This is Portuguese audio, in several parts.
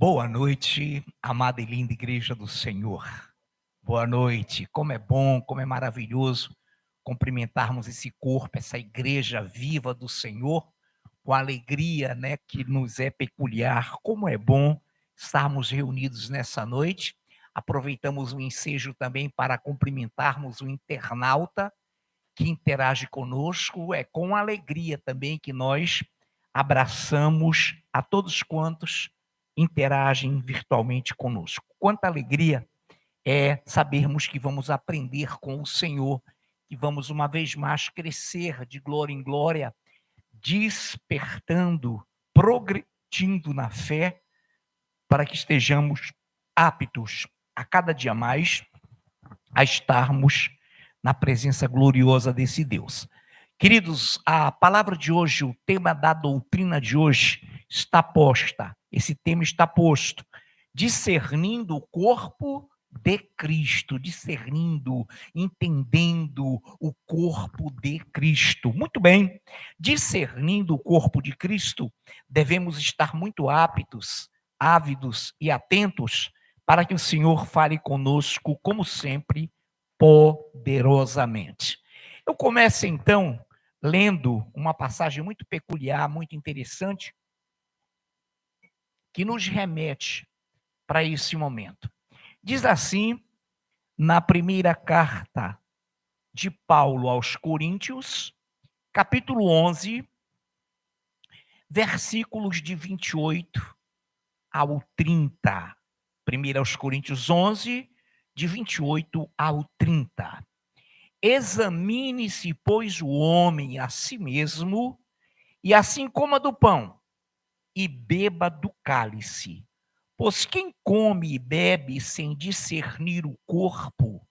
Boa noite, amada e linda Igreja do Senhor. Boa noite. Como é bom, como é maravilhoso cumprimentarmos esse corpo, essa igreja viva do Senhor, com a alegria, que nos é peculiar. Como é bom estarmos reunidos nessa noite. Aproveitamos o ensejo também para cumprimentarmos o internauta que interage conosco. É com alegria também que nós abraçamos a todos quantos interagem virtualmente conosco. Quanta alegria é sabermos que vamos aprender com o Senhor, que vamos uma vez mais crescer de glória em glória, despertando, progredindo na fé, para que estejamos aptos a cada dia mais a estarmos na presença gloriosa desse Deus. Queridos, a palavra de hoje, o tema da doutrina de hoje está posta. Esse tema está posto. Discernindo o corpo de Cristo, discernindo, entendendo o corpo de Cristo. Muito bem, discernindo o corpo de Cristo, devemos estar muito aptos, ávidos e atentos para que o Senhor fale conosco, como sempre, poderosamente. Eu começo então lendo uma passagem muito peculiar, muito interessante, que nos remete para esse momento. Diz assim, na primeira carta de Paulo aos Coríntios, capítulo 11, versículos de 28 ao 30. 1 aos Coríntios 11, de 28 ao 30. Examine-se, pois, o homem a si mesmo, e assim coma do pão, e beba do cálice. Pois quem come e bebe sem discernir o corpo,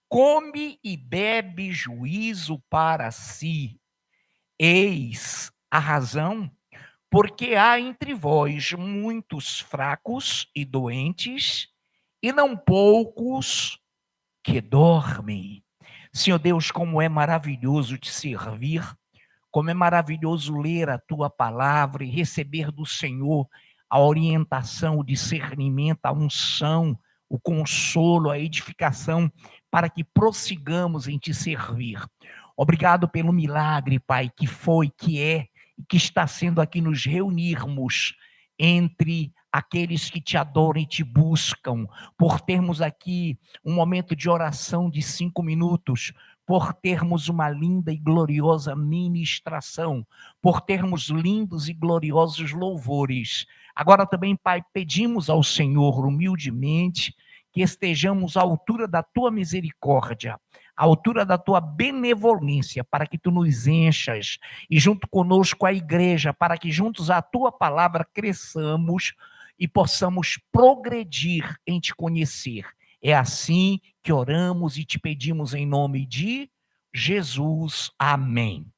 come e bebe juízo para si. Eis a razão, porque há entre vós muitos fracos e doentes, e não poucos que dormem. Senhor Deus, como é maravilhoso te servir, como é maravilhoso ler a tua palavra e receber do Senhor a orientação, o discernimento, a unção, o consolo, a edificação, para que prossigamos em te servir. Obrigado pelo milagre, Pai, que foi, que é e que está sendo aqui nos reunirmos entre aqueles que te adoram e te buscam, por termos aqui um momento de oração de 5 minutos, por termos uma linda e gloriosa ministração, por termos lindos e gloriosos louvores. Agora também, Pai, pedimos ao Senhor humildemente que estejamos à altura da tua misericórdia, à altura da tua benevolência, para que tu nos enchas, e junto conosco a igreja, para que juntos a tua palavra cresçamos e possamos progredir em te conhecer. É assim que oramos e te pedimos em nome de Jesus. Amém.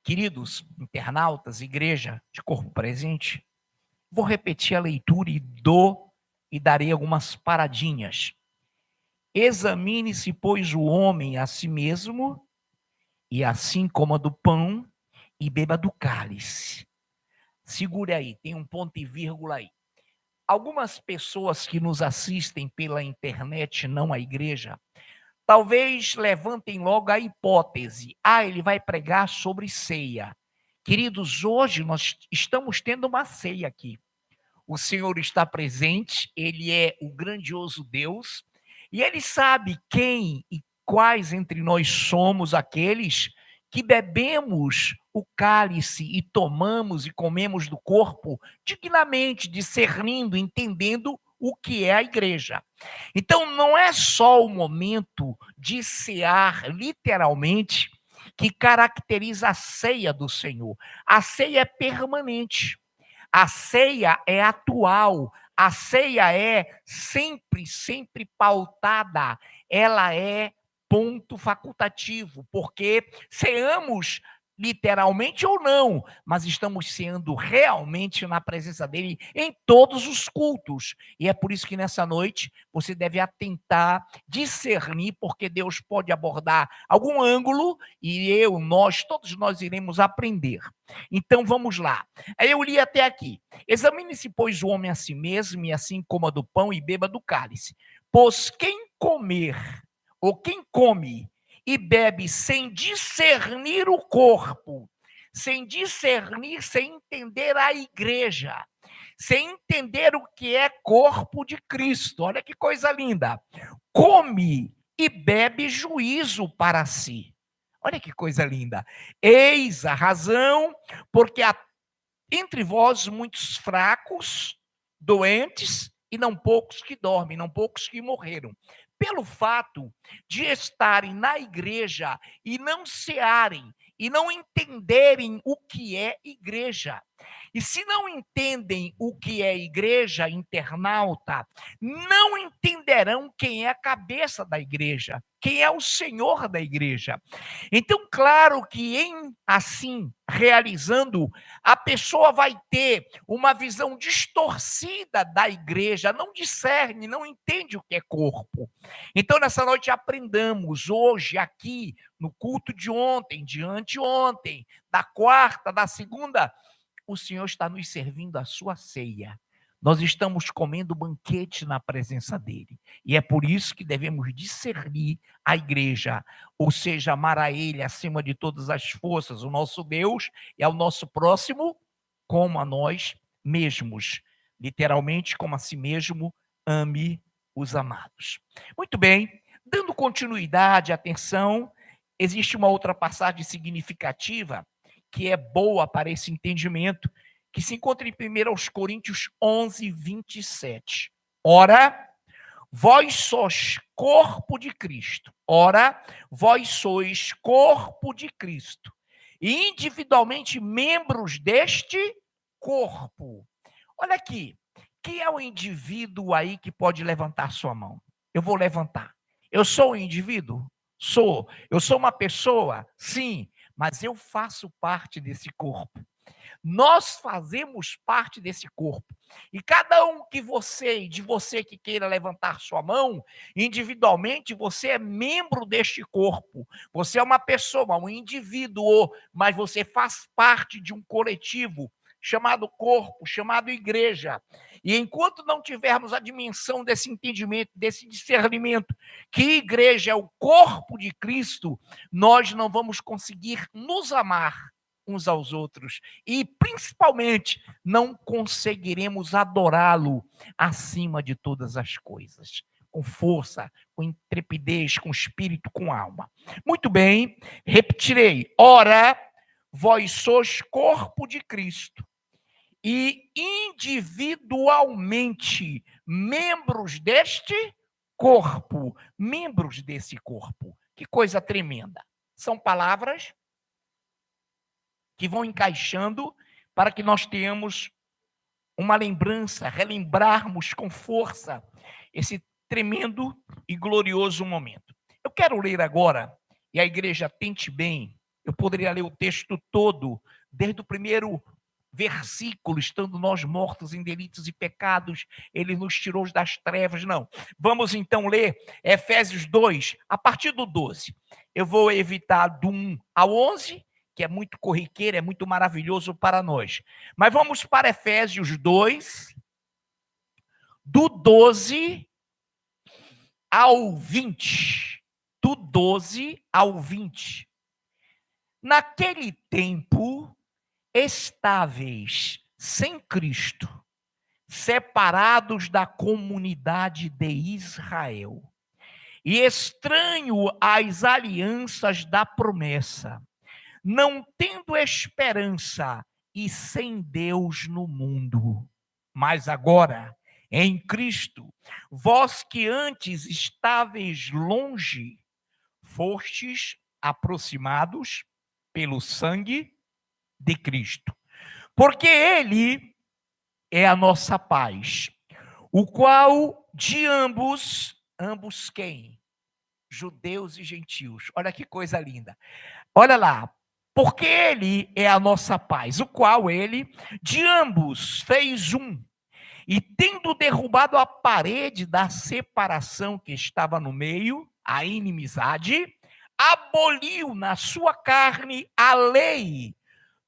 Queridos internautas, igreja de corpo presente, vou repetir a leitura e darei algumas paradinhas. Examine-se, pois, o homem a si mesmo, e assim coma do pão e beba do cálice. Segure aí, tem um ponto e vírgula aí. Algumas pessoas que nos assistem pela internet, não a igreja, talvez levantem logo a hipótese: ele vai pregar sobre ceia. Queridos, hoje nós estamos tendo uma ceia aqui. O Senhor está presente, Ele é o grandioso Deus, e Ele sabe quem e quais entre nós somos aqueles que bebemos o cálice e tomamos e comemos do corpo dignamente, discernindo, entendendo o que é a igreja. Então, não é só o momento de cear, literalmente, que caracteriza a ceia do Senhor. A ceia é permanente. A ceia é atual, a ceia é sempre pautada, ela é ponto facultativo, porque ceamos literalmente ou não, mas estamos sendo realmente na presença dele em todos os cultos. E é por isso que nessa noite você deve atentar, discernir, porque Deus pode abordar algum ângulo e todos nós iremos aprender. Então vamos lá. Aí eu li até aqui. Examine-se, pois, o homem a si mesmo, e assim coma do pão e beba do cálice. Pois quem comer, ou quem come e bebe sem discernir o corpo, sem discernir, sem entender a igreja, sem entender o que é corpo de Cristo. Olha que coisa linda. Come e bebe juízo para si. Olha que coisa linda. Eis a razão, porque há entre vós muitos fracos, doentes, e não poucos que dormem, não poucos que morreram. Pelo fato de estarem na igreja e não cearem, e não entenderem o que é igreja. E se não entendem o que é igreja, internauta, não entenderão quem é a cabeça da igreja, quem é o Senhor da igreja. Então, claro que em assim realizando, a pessoa vai ter uma visão distorcida da igreja, não discerne, não entende o que é corpo. Então, nessa noite, aprendamos hoje, aqui, no culto de ontem, de anteontem, da quarta, da segunda, o Senhor está nos servindo a sua ceia. Nós estamos comendo banquete na presença dele. E é por isso que devemos discernir a igreja, ou seja, amar a ele acima de todas as forças, o nosso Deus e ao nosso próximo como a nós mesmos. Literalmente, como a si mesmo, ame os amados. Muito bem, dando continuidade, atenção, existe uma outra passagem significativa que é boa para esse entendimento, que se encontra em 1 Coríntios 11, 27. Ora, vós sois corpo de Cristo. Ora, vós sois corpo de Cristo. E individualmente membros deste corpo. Olha aqui, quem é o indivíduo aí que pode levantar sua mão? Eu vou levantar. Eu sou um indivíduo? Sou. Eu sou uma pessoa? Sim, mas eu faço parte desse corpo. Nós fazemos parte desse corpo. E cada um de você que queira levantar sua mão, individualmente, você é membro deste corpo. Você é uma pessoa, um indivíduo, mas você faz parte de um coletivo chamado corpo, chamado igreja. E enquanto não tivermos a dimensão desse entendimento, desse discernimento, que igreja é o corpo de Cristo, nós não vamos conseguir nos amar uns aos outros e, principalmente, não conseguiremos adorá-lo acima de todas as coisas, com força, com intrepidez, com espírito, com alma. Muito bem, repetirei. Ora, vós sois corpo de Cristo e individualmente membros deste corpo, membros desse corpo. Que coisa tremenda. São palavras que vão encaixando para que nós tenhamos uma lembrança, relembrarmos com força esse tremendo e glorioso momento. Eu quero ler agora, e a igreja atente bem, eu poderia ler o texto todo, desde o primeiro versículo, estando nós mortos em delitos e pecados, ele nos tirou das trevas, não. Vamos então ler Efésios 2, a partir do 12. Eu vou evitar do 1 ao 11, que é muito corriqueiro, é muito maravilhoso para nós. Mas vamos para Efésios 2, do 12 ao 20. Do 12 ao 20. Naquele tempo, estáveis sem Cristo, separados da comunidade de Israel, e estranho às alianças da promessa, não tendo esperança e sem Deus no mundo. Mas agora, em Cristo, vós que antes estáveis longe, fostes aproximados pelo sangue de Cristo. Porque ele é a nossa paz, o qual de ambos quem? Judeus e gentios. Olha que coisa linda. Olha lá, porque ele é a nossa paz, o qual ele de ambos fez um. E tendo derrubado a parede da separação que estava no meio, a inimizade, aboliu na sua carne a lei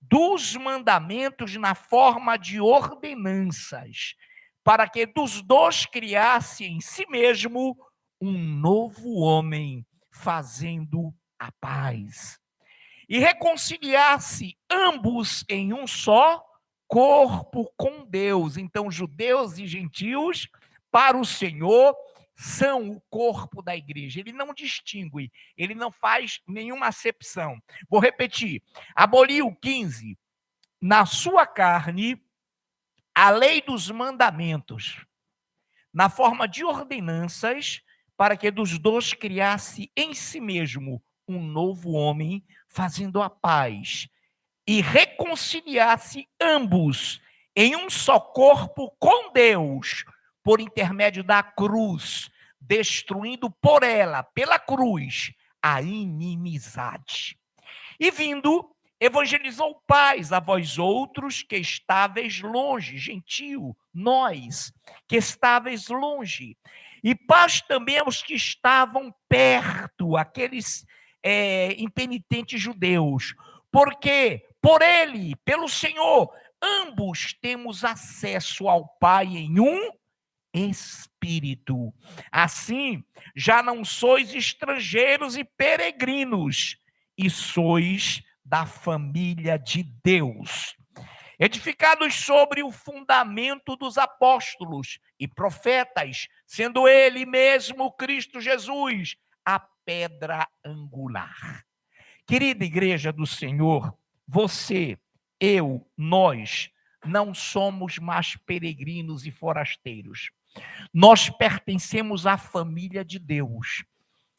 dos mandamentos na forma de ordenanças, para que dos dois criasse em si mesmo um novo homem, fazendo a paz, e reconciliasse ambos em um só corpo com Deus. Então, judeus e gentios, para o Senhor, são o corpo da igreja. Ele não distingue, ele não faz nenhuma acepção. Vou repetir: aboliu 15 na sua carne a lei dos mandamentos, na forma de ordenanças, para que dos dois criasse em si mesmo um novo homem, fazendo a paz, e reconciliasse ambos em um só corpo com Deus, por intermédio da cruz, destruindo por ela, pela cruz, a inimizade. E vindo, evangelizou paz a vós outros que estáveis longe, gentil, nós que estáveis longe, e paz também aos que estavam perto, aqueles impenitentes judeus, porque por ele, pelo Senhor, ambos temos acesso ao Pai em um Espírito. Assim, já não sois estrangeiros e peregrinos, e sois da família de Deus, edificados sobre o fundamento dos apóstolos e profetas, sendo ele mesmo Cristo Jesus a pedra angular. Querida igreja do Senhor, você, eu, nós não somos mais peregrinos e forasteiros. Nós pertencemos à família de Deus.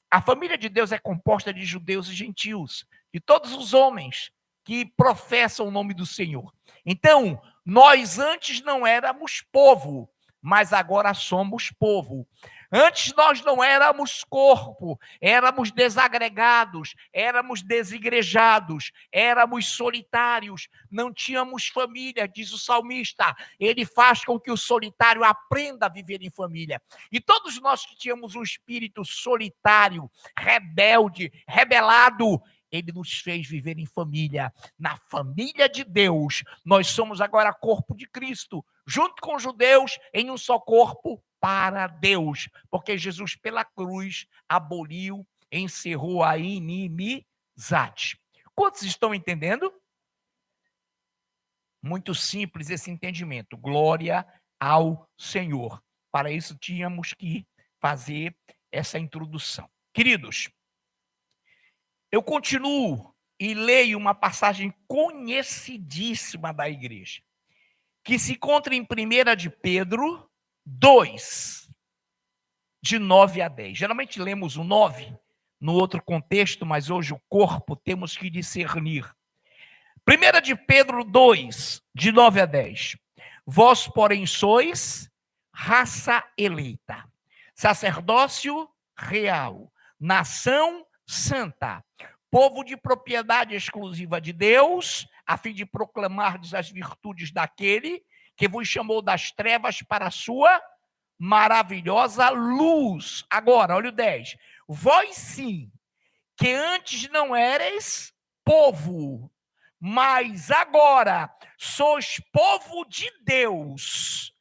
A família de Deus é composta de judeus e gentios, de todos os homens que professam o nome do Senhor. Então, nós antes não éramos povo, mas agora somos povo. Antes nós não éramos corpo, éramos desagregados, éramos desigrejados, éramos solitários, não tínhamos família, diz o salmista. Ele faz com que o solitário aprenda a viver em família. E todos nós que tínhamos um espírito solitário, rebelde, rebelado, ele nos fez viver em família. Na família de Deus, nós somos agora corpo de Cristo, junto com os judeus, em um só corpo para Deus, porque Jesus, pela cruz, aboliu, encerrou a inimizade. Quantos estão entendendo? Muito simples esse entendimento. Glória ao Senhor. Para isso, tínhamos que fazer essa introdução. Queridos, eu continuo e leio uma passagem conhecidíssima da igreja, que se encontra em 1 de Pedro 2, de 9 a 10. Geralmente lemos o 9 no outro contexto, mas hoje o corpo temos que discernir. 1 de Pedro 2, de 9 a 10. Vós, porém, sois raça eleita, sacerdócio real, nação santa, povo de propriedade exclusiva de Deus, a fim de proclamardes as virtudes daquele que vos chamou das trevas para a sua maravilhosa luz. Agora, olha o 10. Vós sim, que antes não erais povo, mas agora sois povo de Deus,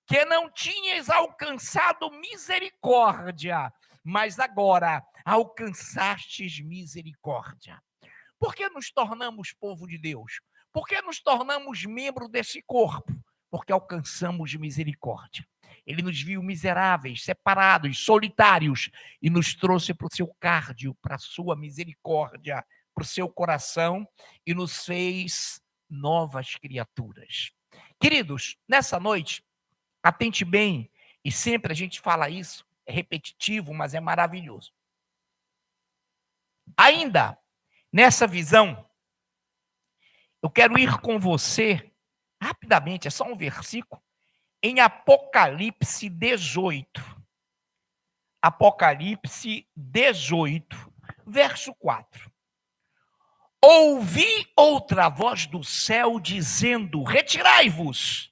que não tinhas alcançado misericórdia, mas agora alcançastes misericórdia. Por que nos tornamos povo de Deus? Por que nos tornamos membro desse corpo? Porque alcançamos misericórdia. Ele nos viu miseráveis, separados, solitários, e nos trouxe para o seu cárdeo, para a sua misericórdia, para o seu coração, e nos fez novas criaturas. Queridos, nessa noite, atente bem, e sempre a gente fala isso, é repetitivo, mas é maravilhoso. Ainda nessa visão, eu quero ir com você, rapidamente, é só um versículo, em Apocalipse 18. Apocalipse 18, verso 4. ouvi outra voz do céu dizendo: retirai-vos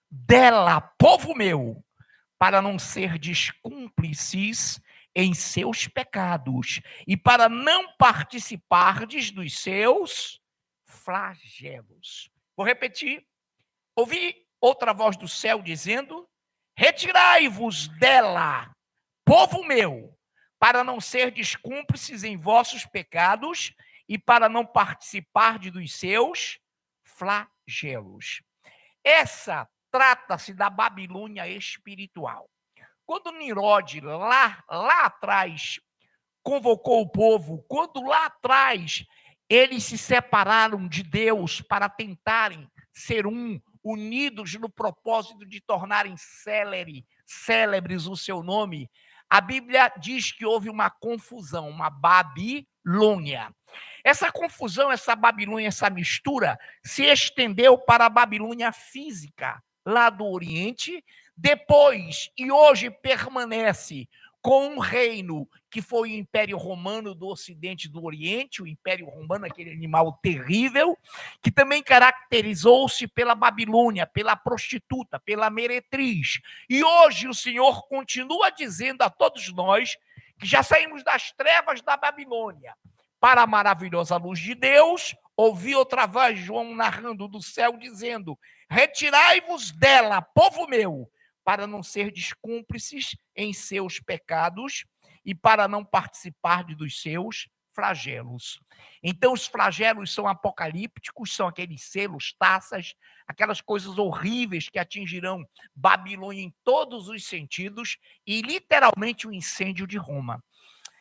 dela, povo meu, para não serdes cúmplices em seus pecados e para não participardes dos seus flagelos. Vou repetir. Ouvi outra voz do céu dizendo: retirai-vos dela, povo meu, para não serdes cúmplices em vossos pecados e para não participar dos seus flagelos. Essa trata-se da Babilônia espiritual. Quando Nimrod, lá atrás, convocou o povo, quando lá atrás eles se separaram de Deus para tentarem ser unidos no propósito de tornarem célebres o seu nome, a Bíblia diz que houve uma confusão, uma Babilônia. Essa confusão, essa Babilônia, essa mistura se estendeu para a Babilônia física, lá do Oriente, depois e hoje permanece com um reino que foi o Império Romano do Ocidente e do Oriente, o Império Romano, aquele animal terrível, que também caracterizou-se pela Babilônia, pela prostituta, pela meretriz. E hoje o Senhor continua dizendo a todos nós que já saímos das trevas da Babilônia para a maravilhosa luz de Deus. Ouvi outra vez João narrando do céu, dizendo: retirai-vos dela, povo meu, para não serdes cúmplices em seus pecados e para não participar dos seus flagelos. Então, os flagelos são apocalípticos, são aqueles selos, taças, aquelas coisas horríveis que atingirão Babilônia em todos os sentidos e, literalmente, o incêndio de Roma.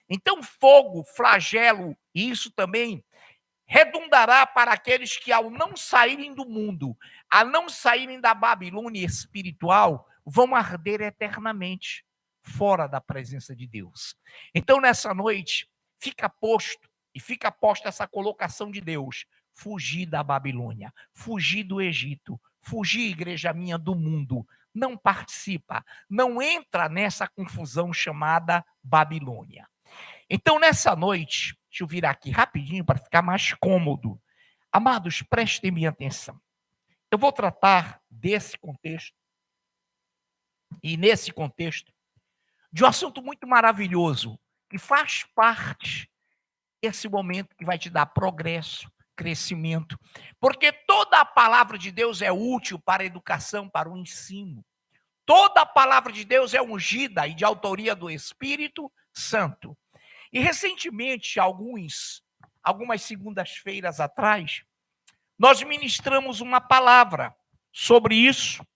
Então, fogo, flagelo, e isso também redundará para aqueles que, ao não saírem do mundo, a não saírem da Babilônia espiritual, vão arder eternamente fora da presença de Deus. Então, nessa noite, fica posto e fica posta essa colocação de Deus: fugir da Babilônia, fugir do Egito, fugir, igreja minha, do mundo. Não participa, não entra nessa confusão chamada Babilônia. Então, nessa noite, deixa eu virar aqui rapidinho para ficar mais cômodo. Amados, prestem minha atenção. Eu vou tratar desse contexto, e nesse contexto, de um assunto muito maravilhoso, que faz parte desse momento que vai te dar progresso, crescimento, porque toda a palavra de Deus é útil para a educação, para o ensino. Toda a palavra de Deus é ungida e de autoria do Espírito Santo. E recentemente, algumas segundas-feiras atrás, nós ministramos uma palavra sobre isso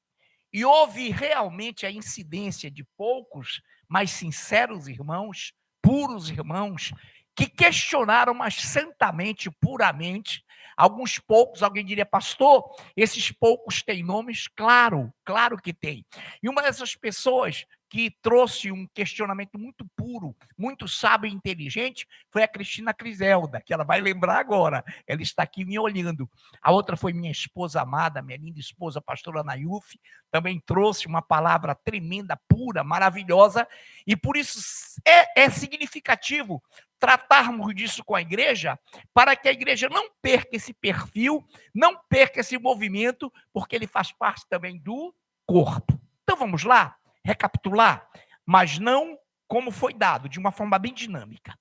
e houve realmente a incidência de poucos, mas sinceros irmãos, puros irmãos, que questionaram, mas santamente, puramente. Alguns poucos, alguém diria: pastor, esses poucos têm nomes? Claro, claro que tem. E uma dessas pessoas que trouxe um questionamento muito puro, muito sábio e inteligente, foi a Cristina Criselda, que ela vai lembrar agora, ela está aqui me olhando. A outra foi minha esposa amada, minha linda esposa, a pastora Nayuf, também trouxe uma palavra tremenda, pura, maravilhosa, e por isso é significativo tratarmos disso com a igreja, para que a igreja não perca esse perfil, não perca esse movimento, porque ele faz parte também do corpo. Então vamos lá, recapitular, mas não como foi dado, de uma forma bem dinâmica.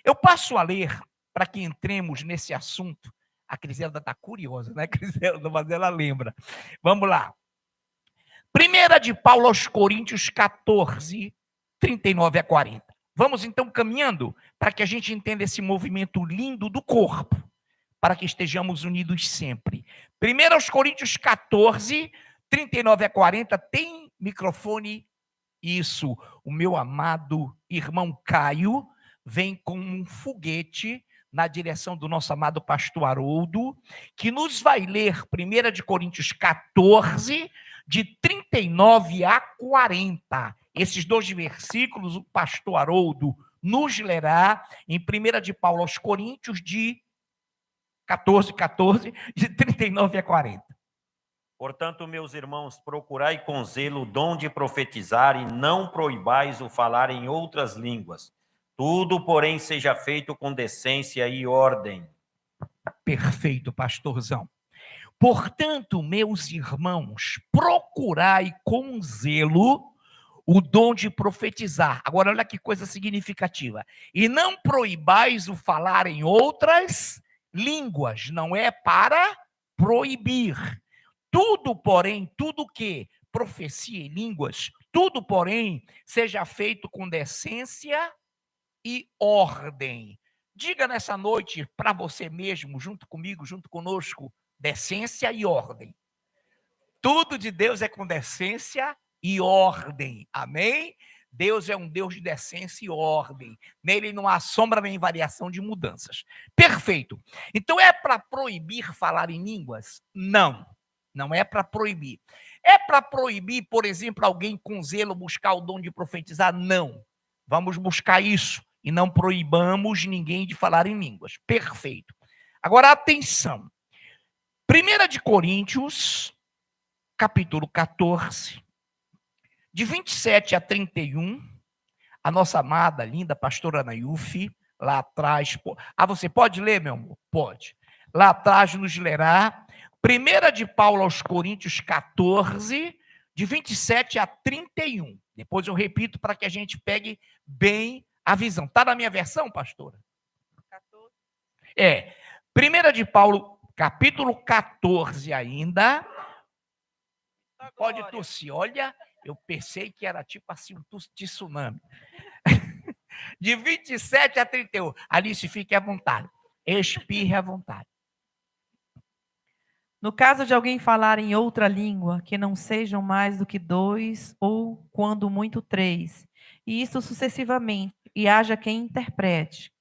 Eu passo a ler, para que entremos nesse assunto. A Criselda está curiosa, né, Criselda? Mas ela lembra. Vamos lá. 1 de Paulo aos Coríntios 14, 39 a 40. Vamos então caminhando para que a gente entenda esse movimento lindo do corpo, para que estejamos unidos sempre. 1 aos Coríntios 14, 39 a 40, tem microfone? Isso, o meu amado irmão Caio vem com um foguete na direção do nosso amado pastor Haroldo, que nos vai ler 1 de Coríntios 14, de 39 a 40. Esses dois versículos, o pastor Haroldo nos lerá em 1 de Paulo aos Coríntios, de 14, de 39 a 40. Portanto, meus irmãos, procurai com zelo o dom de profetizar e não proibais o falar em outras línguas. Tudo, porém, seja feito com decência e ordem. Perfeito, pastorzão. Portanto, meus irmãos, procurai com zelo o dom de profetizar. Agora, olha que coisa significativa. E não proibais o falar em outras línguas. Não é para proibir. Tudo, porém, tudo que profecia em línguas, tudo, porém, seja feito com decência e ordem. Diga nessa noite para você mesmo, junto comigo, junto conosco, decência e ordem. Tudo de Deus é com decência e ordem. Amém? Deus é um Deus de decência e ordem. Nele não há sombra nem variação de mudanças. Perfeito. Então é para proibir falar em línguas? Não. Não é para proibir. É para proibir, por exemplo, alguém com zelo buscar o dom de profetizar? Não. Vamos buscar isso e não proibamos ninguém de falar em línguas. Perfeito. Agora, atenção. 1 de Coríntios, capítulo 14, de 27 a 31, a nossa amada, linda pastora Nayufi, lá atrás. Você pode ler, meu amor? Pode. Lá atrás nos lerá 1 de Paulo aos Coríntios 14, de 27 a 31. Depois eu repito para que a gente pegue bem a visão. Está na minha versão, pastora? 14. 1 de Paulo, capítulo 14 ainda. Pode tossir. Olha, eu pensei que era tipo assim um tsunami. De 27 a 31. Alice, fique à vontade. Espirre à vontade. No caso de alguém falar em outra língua, que não sejam mais do que 2, ou, quando muito, 3, e isto sucessivamente, e haja quem interprete.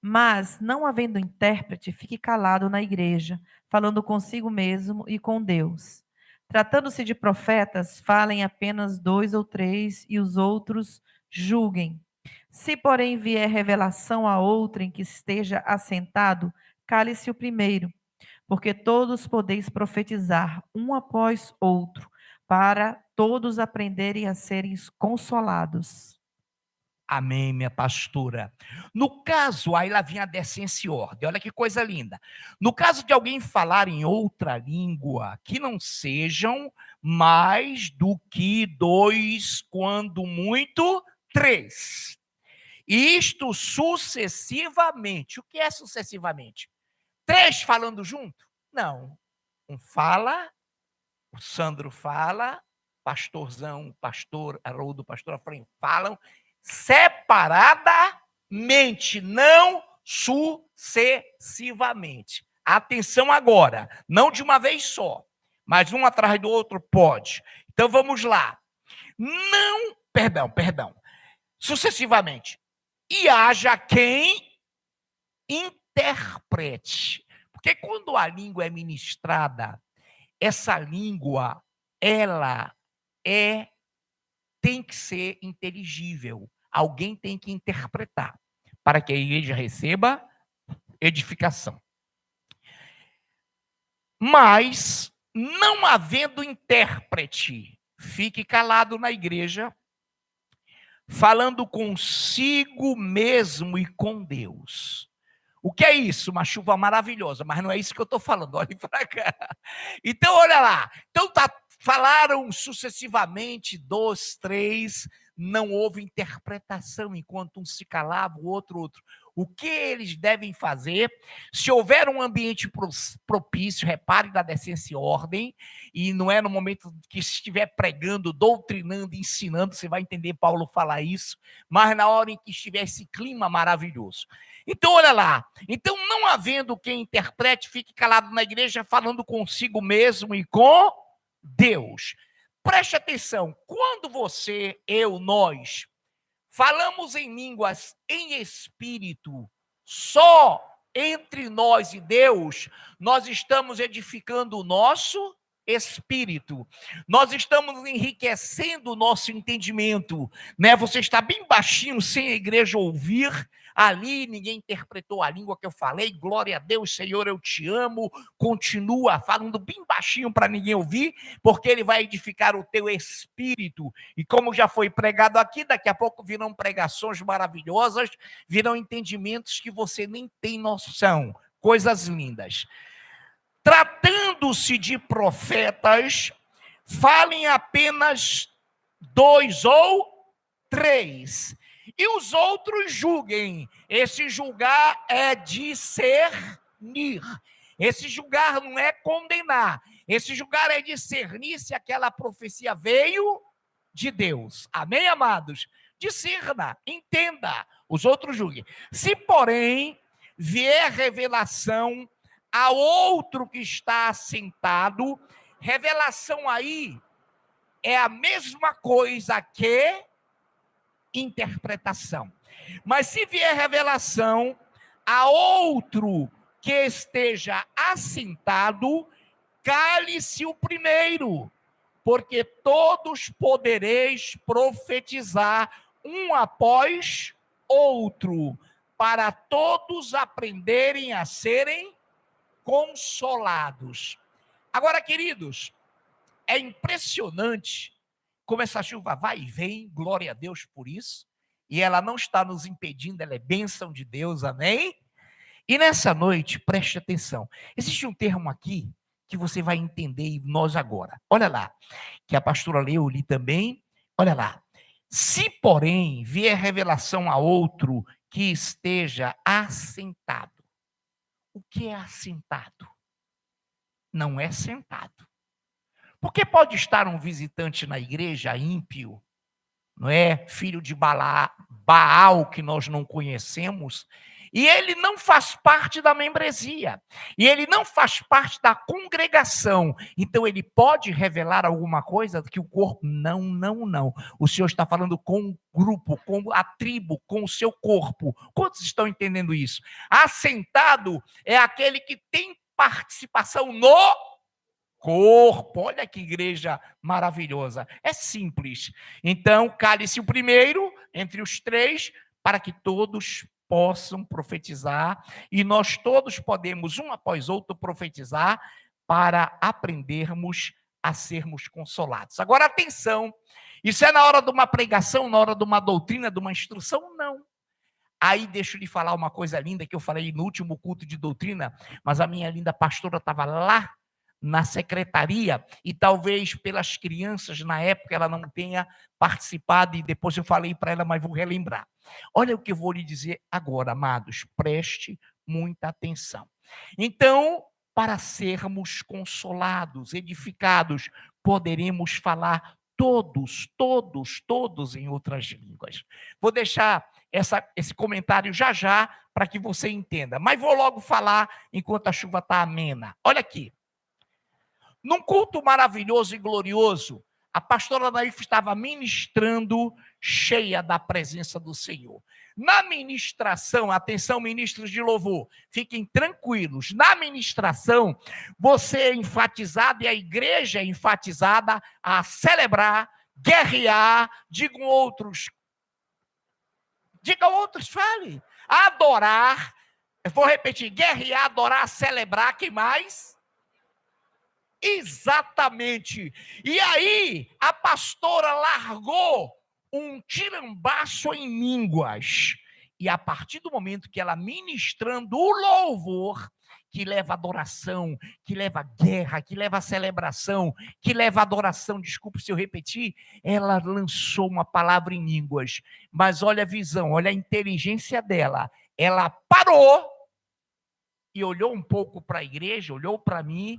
Mas, não havendo intérprete, fique calado na igreja, falando consigo mesmo e com Deus. Tratando-se de profetas, falem apenas 2 ou 3, e os outros julguem. Se, porém, vier revelação a outrem que esteja assentado, cale-se o primeiro, porque todos podeis profetizar, um após outro, para todos aprenderem a serem consolados. Amém, minha pastora. No caso, aí lá vinha a decência e ordem. Olha que coisa linda. No caso de alguém falar em outra língua, que não sejam mais do que 2, quando muito, 3. Isto sucessivamente. O que é sucessivamente? 3 falando junto? Não. Um fala, o Sandro fala, pastorzão, pastor Haroldo, pastor Efraim falam separadamente, não sucessivamente. Atenção agora, não de uma vez só, mas um atrás do outro pode. Então vamos lá. Não, perdão, sucessivamente. E haja quem interprete. Porque quando a língua é ministrada, essa língua, ela tem que ser inteligível. Alguém tem que interpretar para que a igreja receba edificação. Mas, não havendo intérprete, fique calado na igreja, falando consigo mesmo e com Deus. O que é isso? Uma chuva maravilhosa, mas não é isso que eu estou falando, olhe para cá. Então, olha lá. Então, falaram sucessivamente, 2, 3, não houve interpretação, enquanto um se calava, o outro. O que eles devem fazer? Se houver um ambiente propício, repare na decência e ordem, e não é no momento que estiver pregando, doutrinando, ensinando, você vai entender Paulo falar isso, mas na hora em que estiver esse clima maravilhoso. Então, olha lá. Então, não havendo quem interprete, fique calado na igreja, falando consigo mesmo e com Deus. Preste atenção. Quando você, eu, nós, falamos em línguas em espírito, só entre nós e Deus, nós estamos edificando o nosso espírito. Nós estamos enriquecendo o nosso entendimento, né? Você está bem baixinho, sem a igreja ouvir. Ali ninguém interpretou a língua que eu falei. Glória a Deus, Senhor, eu te amo. Continua falando bem baixinho para ninguém ouvir, porque ele vai edificar o teu espírito. E como já foi pregado aqui, daqui a pouco virão pregações maravilhosas, virão entendimentos que você nem tem noção. Coisas lindas. Tratando-se de profetas, falem apenas 2 ou 3. E os outros julguem. Esse julgar é discernir. Esse julgar não é condenar. Esse julgar é discernir se aquela profecia veio de Deus. Amém, amados? Discerna, entenda. Os outros julguem. Se, porém, vier revelação a outro que está assentado, revelação aí é a mesma coisa que interpretação. Mas se vier revelação a outro que esteja assentado, cale-se o primeiro, porque todos podereis profetizar um após outro, para todos aprenderem a serem consolados. Agora, queridos, é impressionante como essa chuva vai e vem, glória a Deus por isso, e ela não está nos impedindo, ela é bênção de Deus, amém? E nessa noite, preste atenção, existe um termo aqui que você vai entender e nós agora. Olha lá, que a pastora leu, eu li também, olha lá. Se, porém, vier revelação a outro que esteja assentado. O que é assentado? Não é sentado. Porque pode estar um visitante na igreja ímpio, não é? Filho de Baal, que nós não conhecemos, e ele não faz parte da membresia, e ele não faz parte da congregação, então ele pode revelar alguma coisa que o corpo, não. O Senhor está falando com o grupo, com a tribo, com o seu corpo. Quantos estão entendendo isso? Assentado é aquele que tem participação no corpo. Olha que igreja maravilhosa. É simples. Então, cale-se o primeiro entre os 3, para que todos possam profetizar, e nós todos podemos, um após outro, profetizar para aprendermos a sermos consolados. Agora, atenção, isso é na hora de uma pregação, na hora de uma doutrina, de uma instrução? Não. Aí deixa eu lhe falar uma coisa linda que eu falei no último culto de doutrina, mas a minha linda pastora estava lá na secretaria, e talvez pelas crianças na época ela não tenha participado, e depois eu falei para ela, mas vou relembrar. Olha o que eu vou lhe dizer agora, amados, preste muita atenção. Então, para sermos consolados, edificados, poderemos falar todos em outras línguas. Vou deixar esse comentário já para que você entenda, mas vou logo falar enquanto a chuva está amena. Olha aqui. Num culto maravilhoso e glorioso, a pastora Naif estava ministrando cheia da presença do Senhor. Na ministração, atenção, ministros de louvor, fiquem tranquilos. Na ministração, você é enfatizado e a igreja é enfatizada a celebrar, guerrear, digam outros, fale, adorar, eu vou repetir, guerrear, adorar, celebrar, que mais? Exatamente. E aí, a pastora largou um tirambaço em línguas. E a partir do momento que ela ministrando o louvor, que leva adoração, que leva guerra, que leva celebração, que leva adoração, desculpe se eu repetir, ela lançou uma palavra em línguas. Mas olha a visão, olha a inteligência dela. Ela parou e olhou um pouco para a igreja, olhou para mim,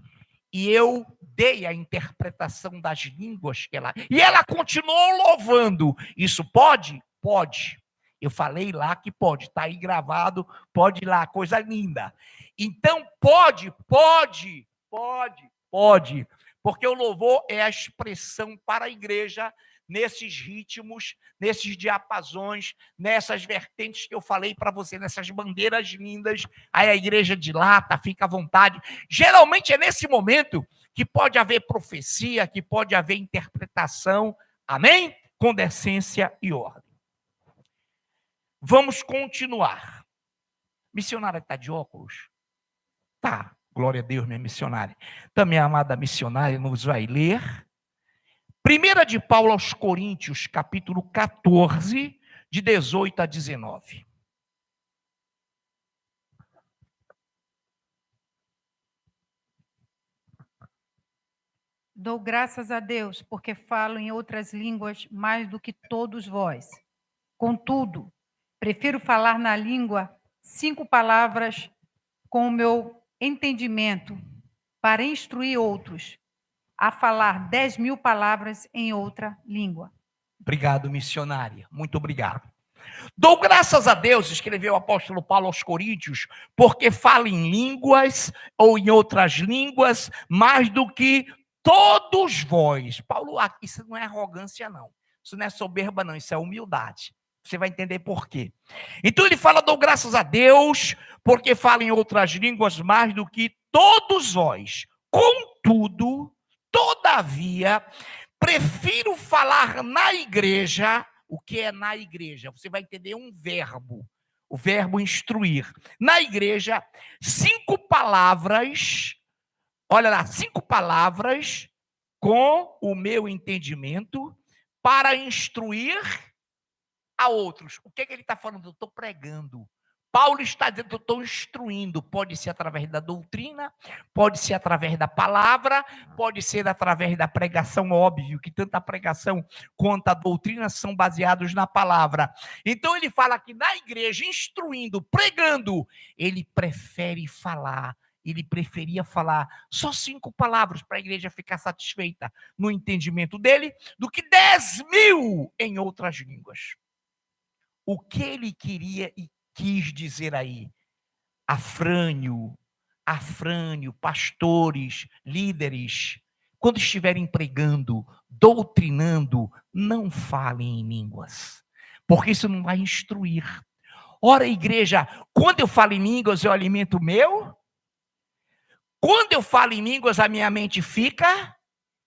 e eu dei a interpretação das línguas que ela... E ela continuou louvando. Isso pode? Pode. Eu falei lá que pode. Está aí gravado. Pode ir lá. Coisa linda. Então, pode. Porque o louvor é a expressão para a igreja nesses ritmos, nesses diapasões, nessas vertentes que eu falei para você, nessas bandeiras lindas. Aí a igreja dilata, fica à vontade. Geralmente é nesse momento que pode haver profecia, que pode haver interpretação. Amém? Com decência e ordem. Vamos continuar. Missionária está de óculos? Tá, glória a Deus, minha missionária. Então, minha amada missionária nos vai ler 1 de Paulo aos Coríntios, capítulo 14, de 18 a 19. Dou graças a Deus, porque falo em outras línguas mais do que todos vós. Contudo, prefiro falar na língua 5 palavras com o meu entendimento, para instruir outros, a falar 10.000 palavras em outra língua. Obrigado, missionária. Muito obrigado. Dou graças a Deus, escreveu o apóstolo Paulo aos Coríntios, porque fala em línguas ou em outras línguas mais do que todos vós. Paulo, isso não é arrogância, não. Isso não é soberba, não. Isso é humildade. Você vai entender por quê. Então ele fala, dou graças a Deus, porque fala em outras línguas mais do que todos vós. Contudo, todavia, prefiro falar na igreja. O que é na igreja? Você vai entender um verbo, o verbo instruir. Na igreja, 5 palavras, olha lá, 5 palavras com o meu entendimento para instruir a outros. O que ele está falando? Eu estou pregando. Paulo está dizendo, eu estou instruindo. Pode ser através da doutrina, pode ser através da palavra, pode ser através da pregação, óbvio, que tanto a pregação quanto a doutrina são baseados na palavra. Então ele fala que na igreja, instruindo, pregando, ele prefere falar. Ele preferia falar só 5 palavras para a igreja ficar satisfeita no entendimento dele, do que 10.000 em outras línguas. O que ele queria e quis dizer aí? Afrânio, pastores, líderes, quando estiverem pregando, doutrinando, não falem em línguas, porque isso não vai instruir. Ora, igreja, quando eu falo em línguas, eu alimento o meu? Quando eu falo em línguas, a minha mente fica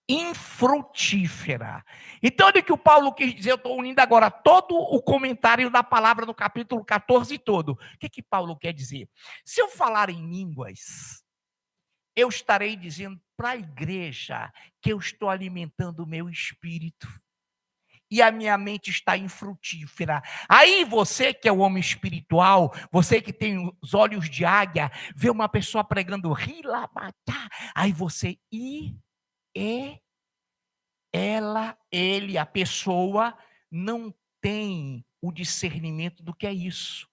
infrutífera. Então, olha o que o Paulo quis dizer. Eu estou unindo agora todo o comentário da palavra no capítulo 14 todo. O que Paulo quer dizer? Se eu falar em línguas, eu estarei dizendo para a igreja que eu estou alimentando o meu espírito e a minha mente está infrutífera. Aí você que é o homem espiritual, você que tem os olhos de águia, vê uma pessoa pregando rilabata, aí você ele, a pessoa, não tem o discernimento do que é isso.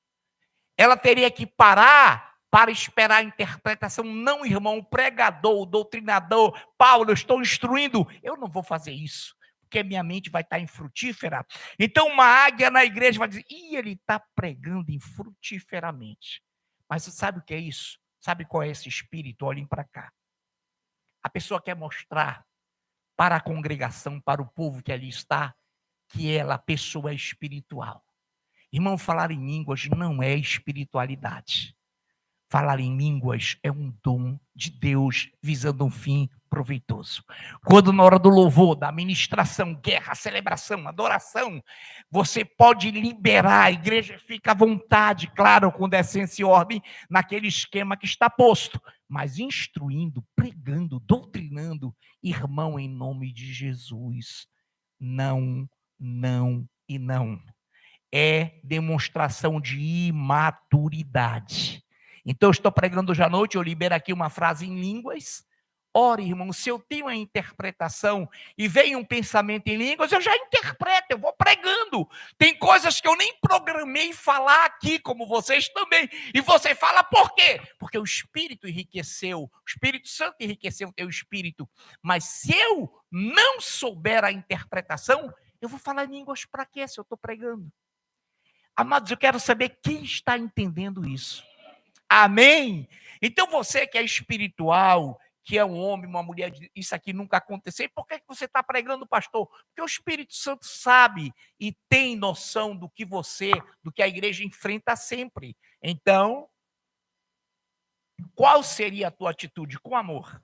Ela teria que parar para esperar a interpretação. Não, irmão, o pregador, o doutrinador, Paulo, eu estou instruindo. Eu não vou fazer isso, porque minha mente vai estar infrutífera. Então, uma águia na igreja vai dizer, ele está pregando infrutíferamente. Mas você sabe o que é isso? Sabe qual é esse espírito? Olhem para cá. A pessoa quer mostrar para a congregação, para o povo que ali está, que ela, pessoa espiritual. Irmão, falar em línguas não é espiritualidade. Falar em línguas é um dom de Deus visando um fim proveitoso. Quando na hora do louvor, da ministração, guerra, celebração, adoração, você pode liberar, a igreja fica à vontade, claro, com decência e ordem, naquele esquema que está posto, mas instruindo, pregando, doutrinando, irmão, em nome de Jesus, não, não e não. É demonstração de imaturidade. Então, eu estou pregando hoje à noite, eu libero aqui uma frase em línguas. Ora, irmão, se eu tenho a interpretação e vem um pensamento em línguas, eu já interpreto, eu vou pregando. Tem coisas que eu nem programei falar aqui, como vocês também. E você fala por quê? Porque o Espírito enriqueceu, o Espírito Santo enriqueceu o teu espírito. Mas se eu não souber a interpretação, eu vou falar em línguas para quê se eu estou pregando? Amados, eu quero saber quem está entendendo isso. Amém? Então você que é espiritual, que é um homem, uma mulher, isso aqui nunca aconteceu. E por que você está pregando, pastor? Porque o Espírito Santo sabe e tem noção do que a igreja enfrenta sempre. Então, qual seria a tua atitude com amor?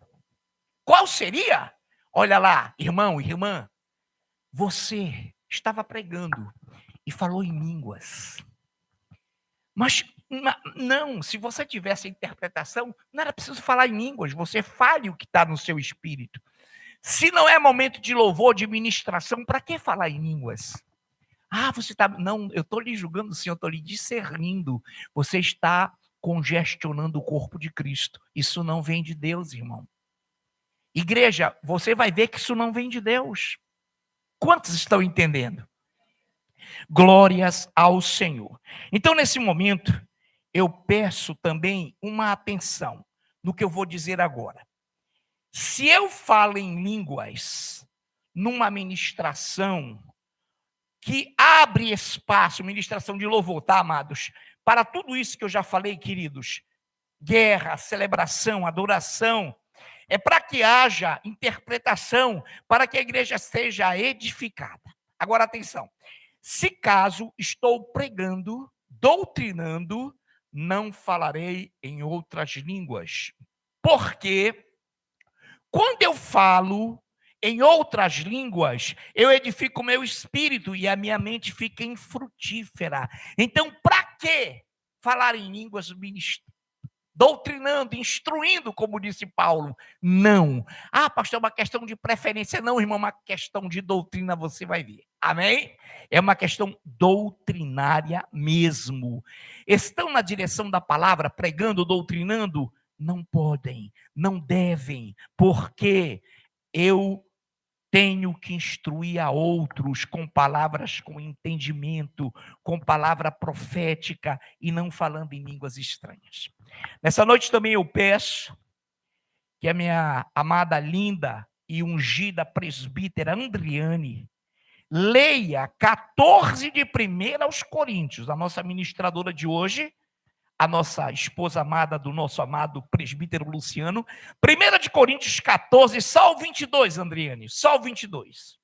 Qual seria? Olha lá, irmão, irmã, você estava pregando e falou em línguas. Mas não, se você tivesse a interpretação, não era preciso falar em línguas, você fale o que está no seu espírito. Se não é momento de louvor, de ministração, para que falar em línguas? Você está... Não, eu estou lhe julgando, sim, eu estou lhe discernindo. Você está congestionando o corpo de Cristo. Isso não vem de Deus, irmão. Igreja, você vai ver que isso não vem de Deus. Quantos estão entendendo? Glórias ao Senhor. Então, nesse momento, eu peço também uma atenção no que eu vou dizer agora. Se eu falo em línguas numa ministração que abre espaço, ministração de louvor, tá, amados? Para tudo isso que eu já falei, queridos, guerra, celebração, adoração, é para que haja interpretação, para que a igreja seja edificada. Agora, atenção. Se caso estou pregando, doutrinando, não falarei em outras línguas. Porque quando eu falo em outras línguas, eu edifico o meu espírito e a minha mente fica infrutífera. Então, para que falar em línguas, doutrinando, instruindo, como disse Paulo? Não. Ah, pastor, é uma questão de preferência. Não, irmão, é uma questão de doutrina, você vai ver. Amém? É uma questão doutrinária mesmo. Estão na direção da palavra, pregando, doutrinando? Não podem, não devem, porque eu tenho que instruir a outros com palavras com entendimento, com palavra profética e não falando em línguas estranhas. Nessa noite também eu peço que a minha amada, linda e ungida presbítera Andriane leia 14 de 1 aos Coríntios, a nossa ministradora de hoje, a nossa esposa amada do nosso amado presbítero Luciano. 1 de Coríntios 14, só o 22, Andriane, só o 22.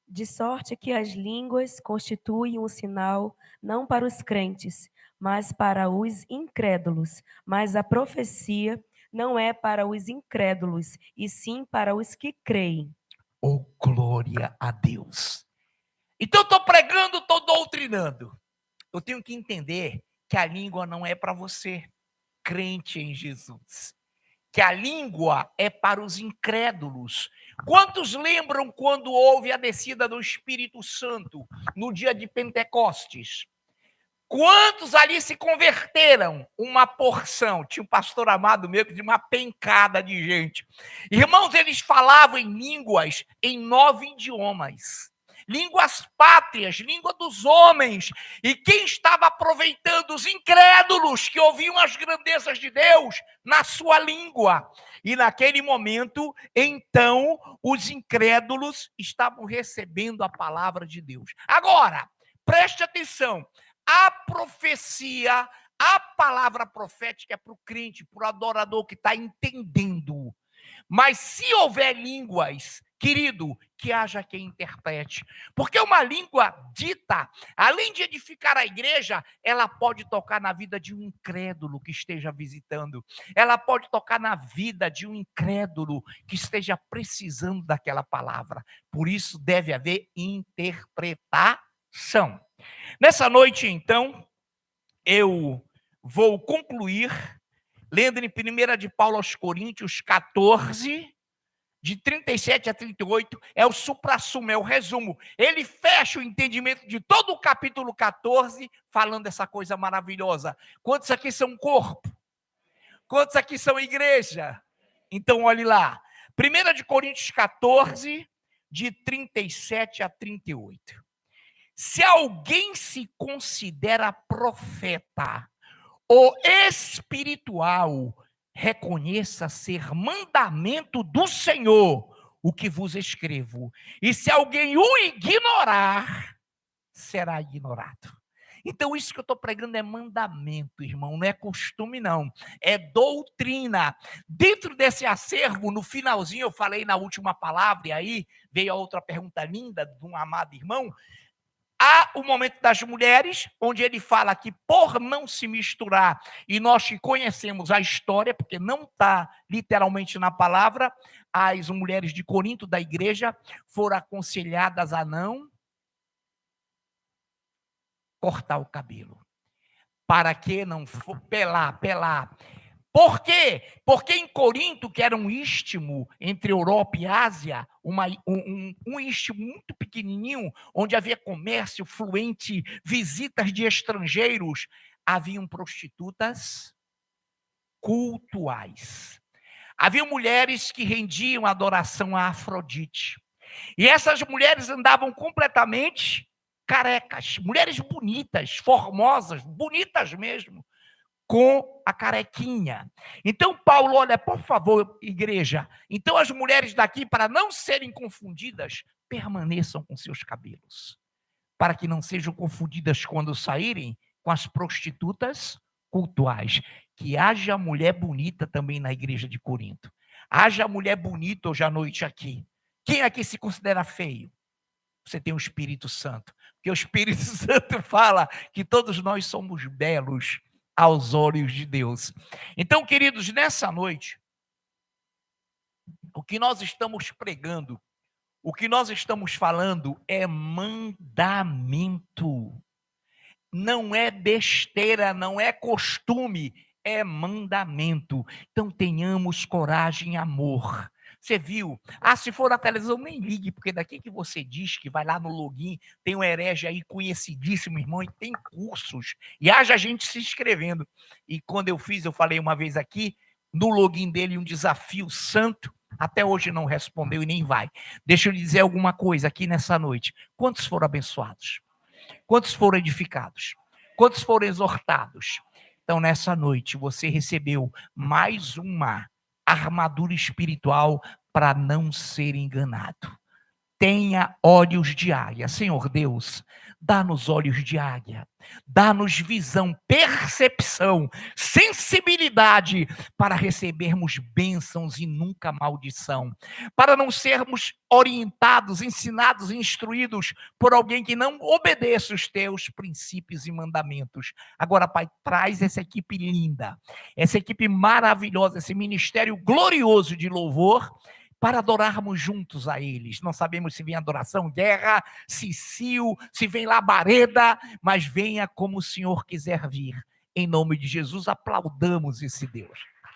De sorte que as línguas constituem um sinal não para os crentes, mas para os incrédulos. Mas a profecia não é para os incrédulos, e sim para os que creem. Oh, glória a Deus. Então eu estou pregando, estou doutrinando. Eu tenho que entender que a língua não é para você, crente em Jesus. Que a língua é para os incrédulos. Quantos lembram quando houve a descida do Espírito Santo no dia de Pentecostes? Quantos ali se converteram? Uma porção. Tinha um pastor amado meu que tinha uma pencada de gente. Irmãos, eles falavam em línguas em 9 idiomas. Línguas pátrias, língua dos homens. E quem estava aproveitando? Os incrédulos que ouviam as grandezas de Deus na sua língua. E naquele momento, então, os incrédulos estavam recebendo a palavra de Deus. Agora, preste atenção. A profecia, a palavra profética é para o crente, para o adorador que está entendendo. Mas se houver línguas, querido, que haja quem interprete. Porque uma língua dita, além de edificar a igreja, ela pode tocar na vida de um incrédulo que esteja visitando. Ela pode tocar na vida de um incrédulo que esteja precisando daquela palavra. Por isso deve haver interpretação. Nessa noite, então, eu vou concluir lendo em 1 de Paulo aos Coríntios 14, de 37 a 38, é o suprassumo, é o resumo. Ele fecha o entendimento de todo o capítulo 14, falando essa coisa maravilhosa. Quantos aqui são corpo? Quantos aqui são igreja? Então, olhe lá. 1 de Coríntios 14, de 37 a 38. Se alguém se considera profeta ou espiritual, reconheça ser mandamento do Senhor o que vos escrevo. E se alguém o ignorar, será ignorado. Então, isso que eu estou pregando é mandamento, irmão, não é costume, não. É doutrina. Dentro desse acervo, no finalzinho, eu falei na última palavra, e aí veio a outra pergunta linda de um amado irmão. Há o momento das mulheres, onde ele fala que por não se misturar, e nós que conhecemos a história, porque não está literalmente na palavra, as mulheres de Corinto, da igreja, foram aconselhadas a não cortar o cabelo. Para que não for pelar. Por quê? Porque em Corinto, que era um istmo entre Europa e Ásia, um istmo muito pequenininho, onde havia comércio fluente, visitas de estrangeiros, haviam prostitutas cultuais. Havia mulheres que rendiam adoração a Afrodite. E essas mulheres andavam completamente carecas, mulheres bonitas, formosas, bonitas mesmo, com a carequinha. Então Paulo, olha, por favor, igreja, então as mulheres daqui, para não serem confundidas, permaneçam com seus cabelos, para que não sejam confundidas quando saírem com as prostitutas cultuais. Que haja mulher bonita também na igreja de Corinto. Haja mulher bonita hoje à noite aqui. Quem aqui se considera feio? Você tem o Espírito Santo. Porque o Espírito Santo fala que todos nós somos belos aos olhos de Deus. Então, queridos, nessa noite, o que nós estamos pregando, o que nós estamos falando é mandamento. Não é besteira, não é costume, é mandamento. Então tenhamos coragem e amor. Você viu? Se for na televisão, nem ligue, porque daqui que você diz que vai lá no login, tem um herege aí conhecidíssimo, irmão, e tem cursos. E haja gente se inscrevendo. E quando eu fiz, eu falei uma vez aqui, no login dele, um desafio santo. Até hoje não respondeu e nem vai. Deixa eu lhe dizer alguma coisa aqui nessa noite. Quantos foram abençoados? Quantos foram edificados? Quantos foram exortados? Então, nessa noite, você recebeu mais uma armadura espiritual para não ser enganado. Tenha olhos de águia. Senhor Deus, dá-nos olhos de águia. Dá-nos visão, percepção, sensibilidade para recebermos bênçãos e nunca maldição. Para não sermos orientados, ensinados, instruídos por alguém que não obedeça os teus princípios e mandamentos. Agora, Pai, traz essa equipe linda, essa equipe maravilhosa, esse ministério glorioso de louvor, para adorarmos juntos a eles. Não sabemos se vem adoração, guerra, Cicio, se vem labareda, mas venha como o Senhor quiser vir. Em nome de Jesus, aplaudamos esse Deus.